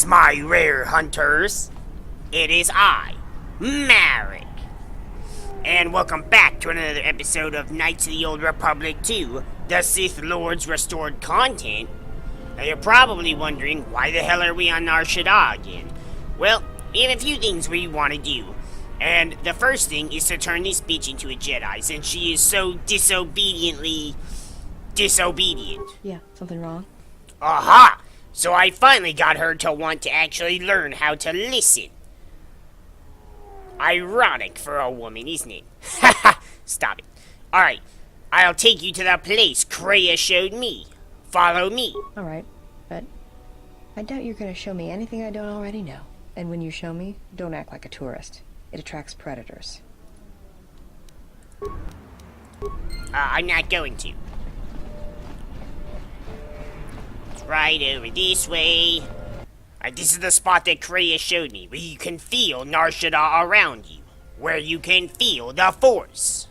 Greetings, my rare hunters. It is I, MariK. And welcome back to another episode of Knights of the Old Republic 2, the Sith Lord's Restored Content. Now you're probably wondering, why the hell are we on Nar Shaddaa again? Well, we have a few things we want to do. And the first thing is to turn this bitch into a Jedi, since she is so disobediently disobedient. Yeah, something wrong? Aha! So I finally got her to want to actually learn how to listen. Ironic for a woman, isn't it? Haha! Stop it. Alright, I'll take you to the place Kreia showed me. Follow me. Alright, but I doubt you're gonna show me anything I don't already know. And when you show me, don't act like a tourist. It attracts predators. I'm not going to. It's right over this way. Alright, this is the spot that Kreia showed me, where you can feel Nar Shaddaa around you. Where you can feel the Force.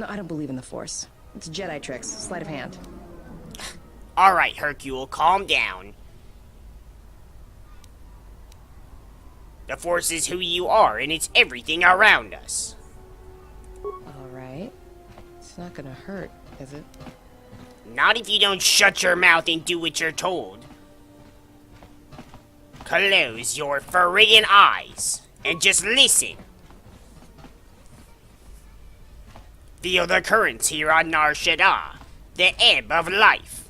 No, I don't believe in the Force. It's Jedi tricks. Sleight of hand. Alright, Hercule, calm down. The Force is who you are, and it's everything around us. Alright. It's not gonna hurt, is it? Not if you don't shut your mouth and do what you're told. Close your friggin' eyes, and just listen. Feel the currents here on Nar Shaddaa, the ebb of life.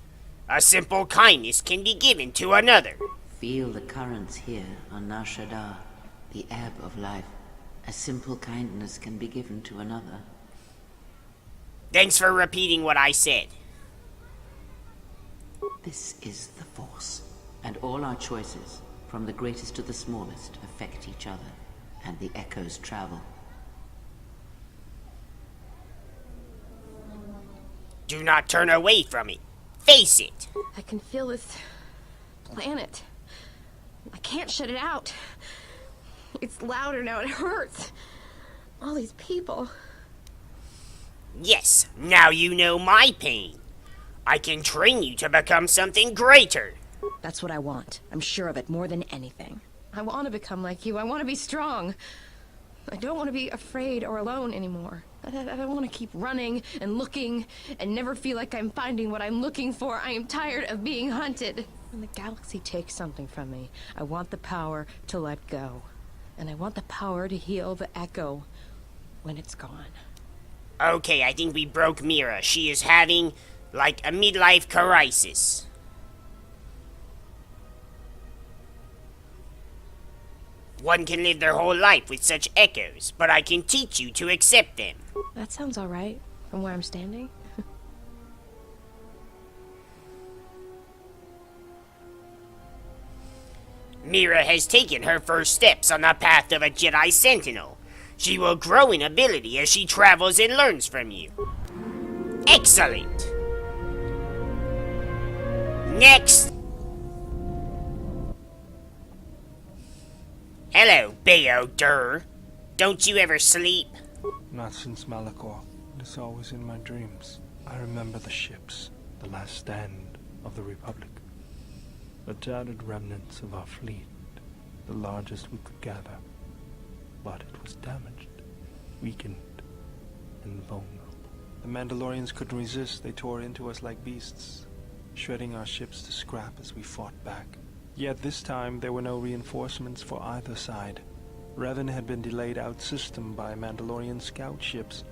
A simple kindness can be given to another. Feel the currents here on Nar Shaddaa, the ebb of life. A simple kindness can be given to another. Thanks for repeating what I said. This is the Force, and all our choices, from the greatest to the smallest, affect each other, and the echoes travel. Do not turn away from it. Face it. I can feel this planet. I can't shut it out. It's louder now. It hurts. All these people. Yes, now you know my pain. I can train you to become something greater. That's what I want. I'm sure of it more than anything. I want to become like you. I want to be strong. I don't want to be afraid or alone anymore. I don't want to keep running and looking and never feel like I'm finding what I'm looking for. I am tired of being hunted. When the galaxy takes something from me, I want the power to let go. And I want the power to heal the echo when it's gone. Okay, I think we broke Mira. She is having, like, a midlife crisis. One can live their whole life with such echoes, but I can teach you to accept them. That sounds alright, from where I'm standing. Mira has taken her first steps on the path of a Jedi Sentinel. She will grow in ability as she travels and learns from you. Excellent! Next! Hello, Bao-Dur. Don't you ever sleep? Not since Malachor. It's always in my dreams. I remember the ships, the last stand of the Republic. The tattered remnants of our fleet, the largest we could gather. But it was damaged, weakened, and vulnerable. The Mandalorians couldn't resist. They tore into us like beasts, shredding our ships to scrap as we fought back. Yet this time there were no reinforcements for either side. Revan had been delayed out-system by Mandalorian scout ships.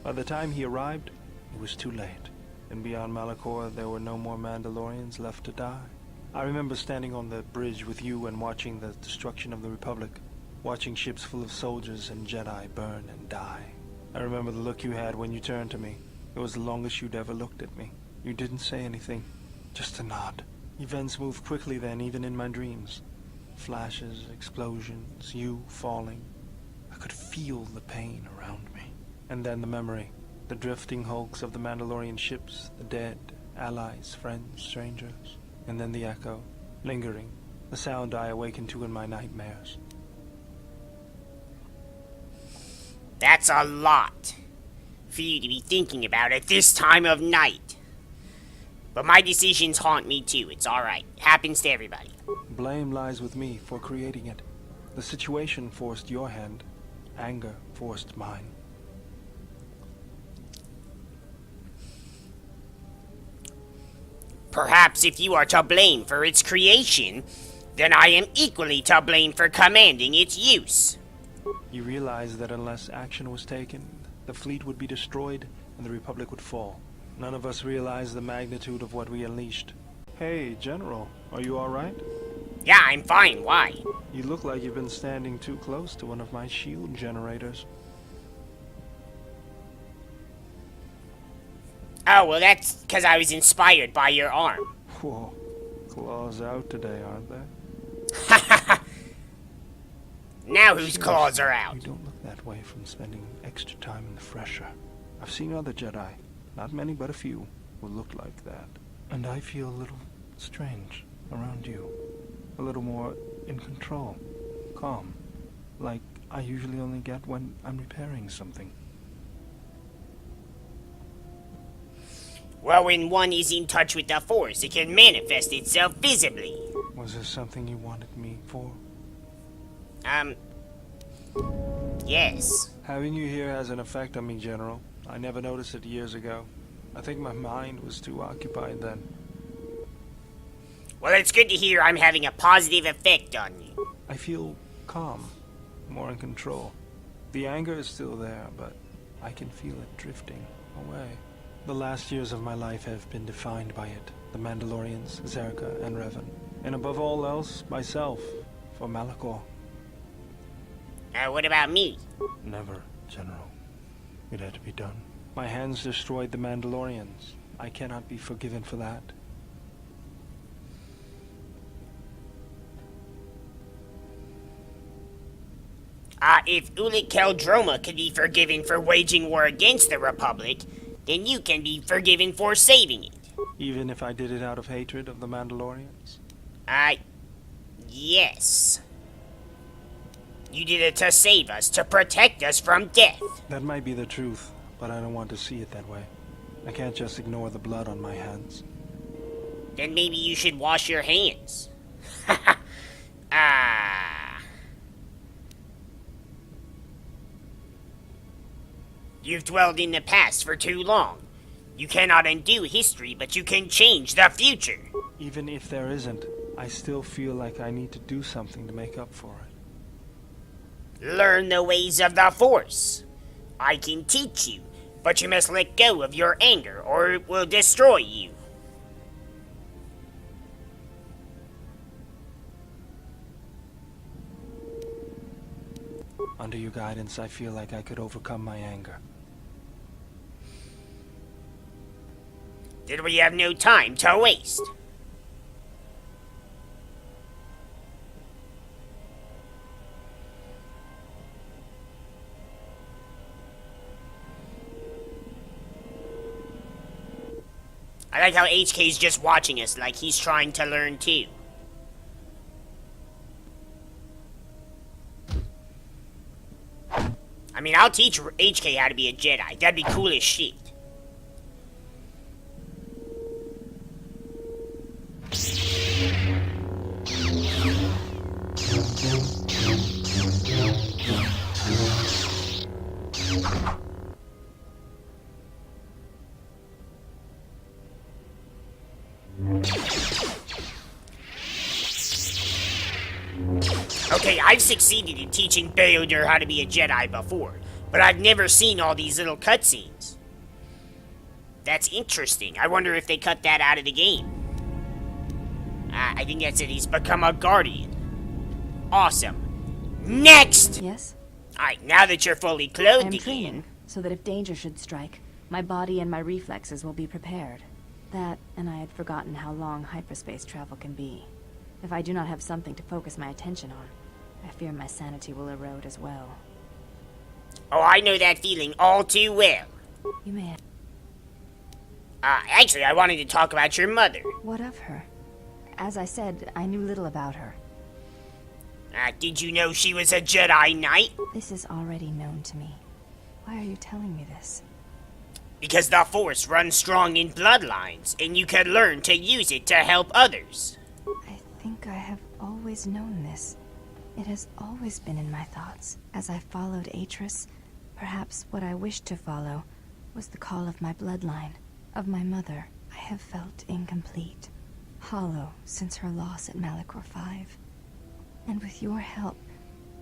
By the time he arrived, it was too late. And beyond Malachor, there were no more Mandalorians left to die. I remember standing on the bridge with you and watching the destruction of the Republic, watching ships full of soldiers and Jedi burn and die. I remember the look you had when you turned to me. It was the longest you'd ever looked at me. You didn't say anything, just a nod. Events moved quickly then, even in my dreams. Flashes, explosions, you falling. I could feel the pain around me. And then the memory, the drifting hulks of the Mandalorian ships, the dead, allies, friends, strangers. And then the echo, lingering, the sound I awakened to in my nightmares. That's a lot for you to be thinking about at this time of night. But my decisions haunt me too. It's alright. Happens to everybody. Blame lies with me for creating it. The situation forced your hand. Anger forced mine. Perhaps if you are to blame for its creation, then I am equally to blame for commanding its use. You realize that unless action was taken, the fleet would be destroyed and the Republic would fall. None of us realize the magnitude of what we unleashed. Hey, General, are you alright? Yeah, I'm fine. Why? You look like you've been standing too close to one of my shield generators. Oh, well, that's because I was inspired by your arm. Whoa, claws out today, aren't they? Now whose claws are out? You don't look that way from spending extra time in the fresh air. I've seen other Jedi, not many but a few, who looked like that. And I feel a little strange around you. A little more in control, calm, like I usually only get when I'm repairing something. Well, when one is in touch with the Force, it can manifest itself visibly. Was there something you wanted me for? Yes. Having you here has an effect on me, General. I never noticed it years ago. I think my mind was too occupied then. Well, it's good to hear I'm having a positive effect on you. I feel calm, more in control. The anger is still there, but I can feel it drifting away. The last years of my life have been defined by it. The Mandalorians, Zerka, and Revan. And above all else, myself, for Malachor. What about me? Never, General. It had to be done. My hands destroyed the Mandalorians. I cannot be forgiven for that. If Ulic Keldroma can be forgiven for waging war against the Republic, then you can be forgiven for saving it. Even if I did it out of hatred of the Mandalorians? Yes. You did it to save us, to protect us from death. That might be the truth, but I don't want to see it that way. I can't just ignore the blood on my hands. Then maybe you should wash your hands. You've dwelled in the past for too long. You cannot undo history, but you can change the future. Even if there isn't, I still feel like I need to do something to make up for it. Learn the ways of the Force. I can teach you, but you must let go of your anger or it will destroy you. Under your guidance, I feel like I could overcome my anger. Then we have no time to waste. I like how HK's just watching us like he's trying to learn too. I mean, I'll teach HK how to be a Jedi. That'd be cool as shit. Okay, I've succeeded in teaching Bao-Dur how to be a Jedi before, but I've never seen all these little cutscenes. That's interesting. I wonder if they cut that out of the game. I think that's it. He's become a Guardian. Awesome. Next! Yes? Alright, now that you're fully clothed I'm again... training, so that if danger should strike, my body and my reflexes will be prepared. That, and I had forgotten how long hyperspace travel can be. If I do not have something to focus my attention on, I fear my sanity will erode as well. Oh, I know that feeling all too well. You may have... Actually, I wanted to talk about your mother. What of her? As I said, I knew little about her. Did you know she was a Jedi Knight? This is already known to me. Why are you telling me this? Because the Force runs strong in bloodlines, and you can learn to use it to help others. I think I have always known this. It has always been in my thoughts. As I followed Atris, perhaps what I wished to follow was the call of my bloodline, of my mother. I have felt incomplete, hollow since her loss at Malachor 5. And with your help,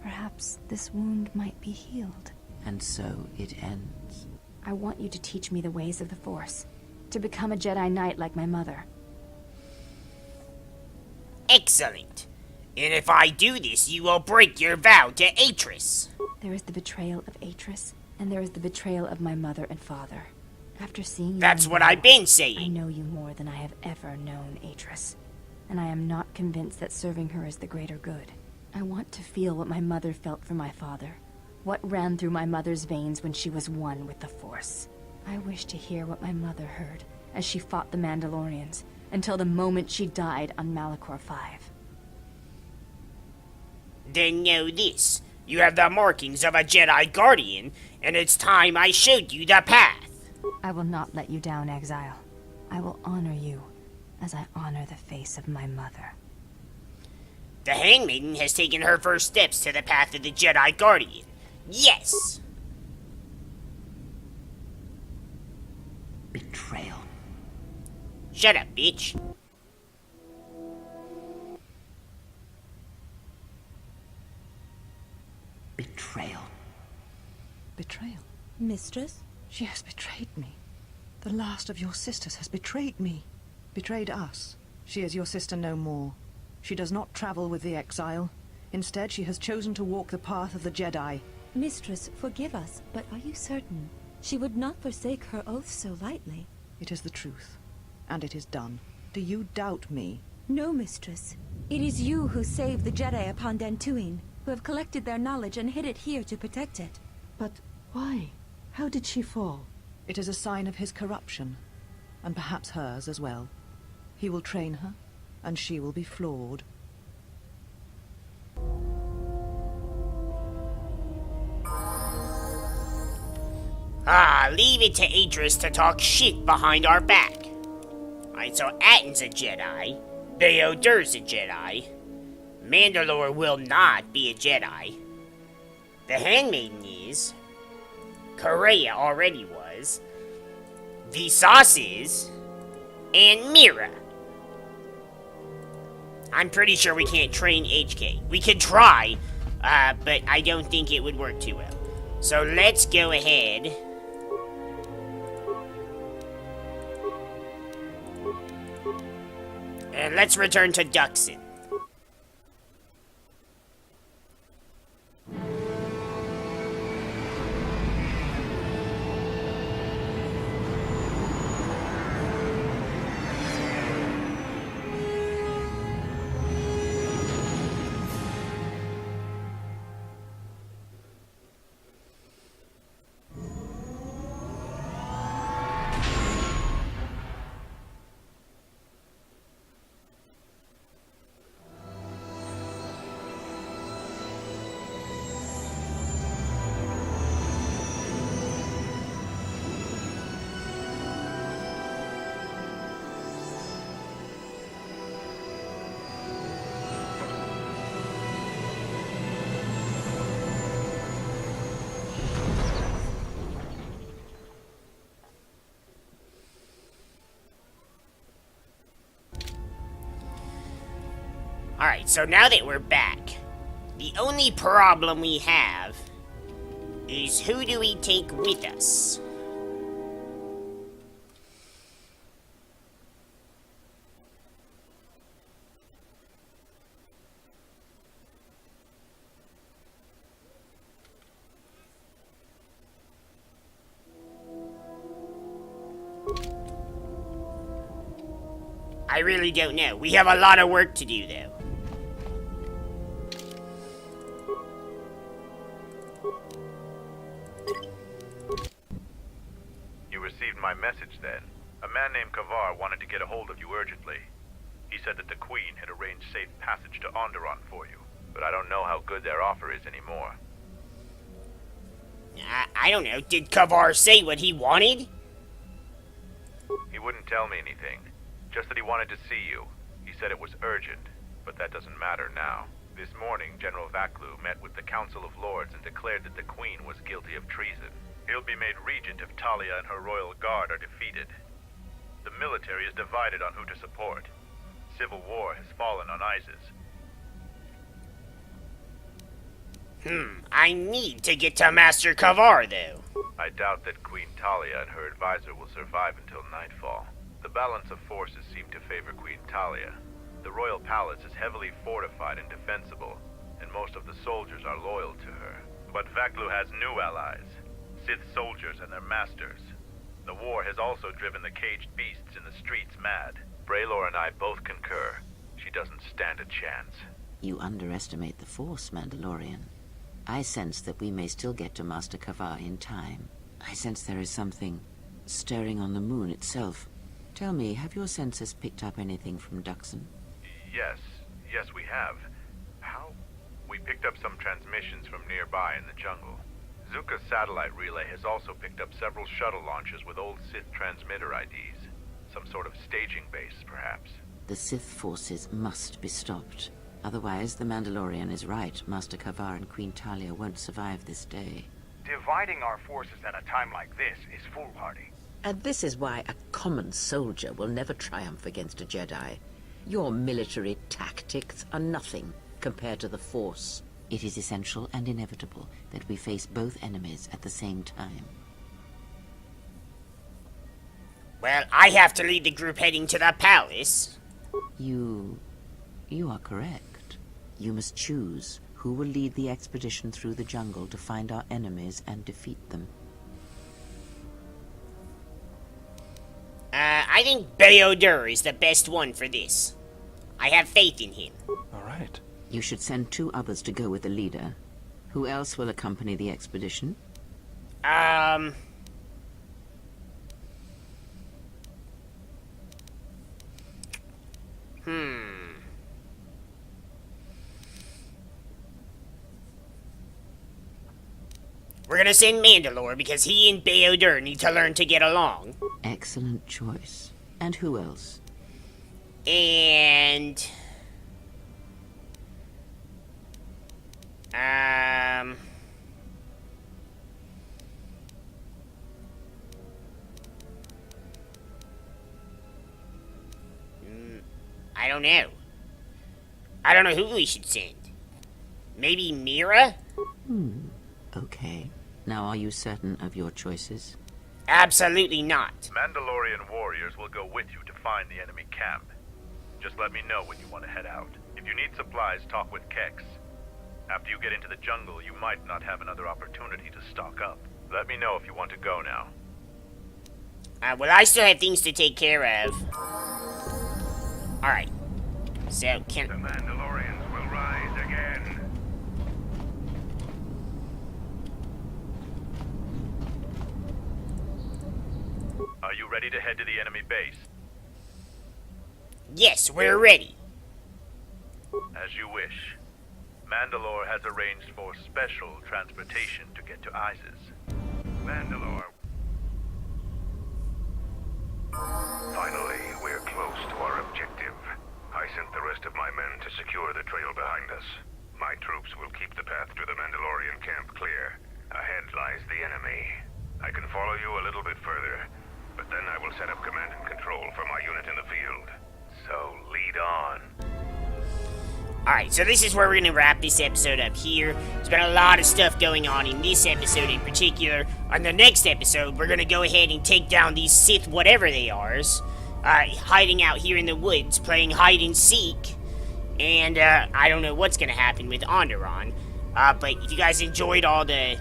perhaps this wound might be healed. And so it ends. I want you to teach me the ways of the Force, to become a Jedi Knight like my mother. Excellent. And if I do this, you will break your vow to Atris. There is the betrayal of Atris, and there is the betrayal of my mother and father. After seeing you, That's what I've been I saying. know you more than I have ever known Atris, and I am not convinced that serving her is the greater good. I want to feel what my mother felt for my father, what ran through my mother's veins when she was one with the Force. I wish to hear what my mother heard as she fought the Mandalorians, until the moment she died on Malachor 5. Then know this. You have the markings of a Jedi Guardian, and it's time I showed you the path. I will not let you down, Exile. I will honor you, as I honor the face of my mother. The Handmaiden has taken her first steps to the path of the Jedi Guardian. Yes! Betrayal. Shut up, bitch. Betrayal. Betrayal? Mistress? She has betrayed me. The last of your sisters has betrayed me. Betrayed us. She is your sister no more. She does not travel with the exile. Instead, she has chosen to walk the path of the Jedi. Mistress, forgive us, but are you certain? She would not forsake her oath so lightly. It is the truth. And it is done. Do you doubt me? No, mistress. It is you who saved the Jedi upon Dantooine, who have collected their knowledge and hid it here to protect it. But why? How did she fall? It is a sign of his corruption. And perhaps hers as well. He will train her, and she will be flawed. Leave it to Atris to talk shit behind our back. Alright, so Atton's a Jedi. Bao-Dur's a Jedi. Mandalore will not be a Jedi. The Handmaiden is. Correa already was. Vsauce is. And Mira. I'm pretty sure we can't train HK. We could try, but I don't think it would work too well. So let's go ahead. And let's return to Duxon. Alright, so now that we're back, the only problem we have is who do we take with us? I really don't know. We have a lot of work to do, though. You received my message then. A man named KotOR wanted to get a hold of you urgently. He said that the Queen had arranged safe passage to Onderon for you, but I don't know how good their offer is anymore. I don't know. Did KotOR say what he wanted? He wouldn't tell me anything, just that he wanted to see you. He said it was urgent. but that doesn't matter now. This morning, General Vaklu met with the Council of Lords and declared that the Queen was guilty of treason. He'll be made regent if Talia and her royal guard are defeated. The military is divided on who to support. Civil war has fallen on Isis. I need to get to Master KotOR, though. I doubt that Queen Talia and her advisor will survive until nightfall. The balance of forces seem to favor Queen Talia. The royal palace is heavily fortified and defensible, and most of the soldiers are loyal to her. But Vaklu has new allies, Sith soldiers and their masters. The war has also driven the caged beasts in the streets mad. Braylor and I both concur. She doesn't stand a chance. You underestimate the Force, Mandalorian. I sense that we may still get to Master KotOR in time. I sense there is something stirring on the moon itself. Tell me, have your sensors picked up anything from Duxon? Yes, we have. How? We picked up some transmissions from nearby in the jungle. Zuka's satellite relay has also picked up several shuttle launches with old Sith transmitter IDs. Some sort of staging base, perhaps. The Sith forces must be stopped. Otherwise, the Mandalorian is right. Master KotOR and Queen Talia won't survive this day. Dividing our forces at a time like this is foolhardy. And this is why a common soldier will never triumph against a Jedi. Your military tactics are nothing compared to the Force. It is essential and inevitable that we face both enemies at the same time. Well, I have to lead the group heading to the palace. You are correct. You must choose who will lead the expedition through the jungle to find our enemies and defeat them. I think Bao-Dur is the best one for this. I have faith in him. All right. You should send 2 others to go with the leader. Who else will accompany the expedition? We're gonna send Mandalore because he and Bao-Dur need to learn to get along. Excellent choice. And who else? And... I don't know. I don't know who we should send. Maybe Mira? Okay. Now, are you certain of your choices? Absolutely not. Mandalorian warriors will go with you to find the enemy camp. Just let me know when you want to head out. If you need supplies, talk with Kex. After you get into the jungle, you might not have another opportunity to stock up. Let me know if you want to go now. Well, I still have things to take care of. Alright. So, The Mandalorians will rise again. Are you ready to head to the enemy base? Yes, we're ready. As you wish. Mandalore has arranged for special transportation to get to Isis. Mandalore. Finally, we're close to our objective. I sent the rest of my men to secure the trail behind us. My troops will keep the path to the Mandalorian camp clear. Ahead lies the enemy. I can follow you a little bit further, but then I will set up command and control for my unit in the field. So, lead on. Alright, so this is where we're going to wrap this episode up here. There's been a lot of stuff going on in this episode in particular. On the next episode, we're going to go ahead and take down these Sith whatever they are, hiding out here in the woods, playing hide and seek. And I don't know what's going to happen with Onderon. But if you guys enjoyed all the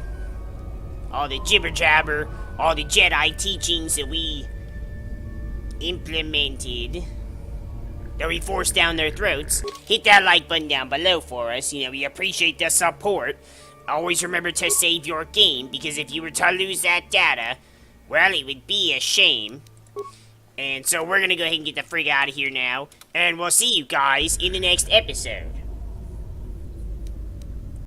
jibber jabber, all the Jedi teachings that we implemented, that we forced down their throats, hit that like button down below for us. You know, we appreciate the support. Always remember to save your game, because if you were to lose that data, well, it would be a shame. And so we're gonna go ahead and get the frig out of here now, and we'll see you guys in the next episode.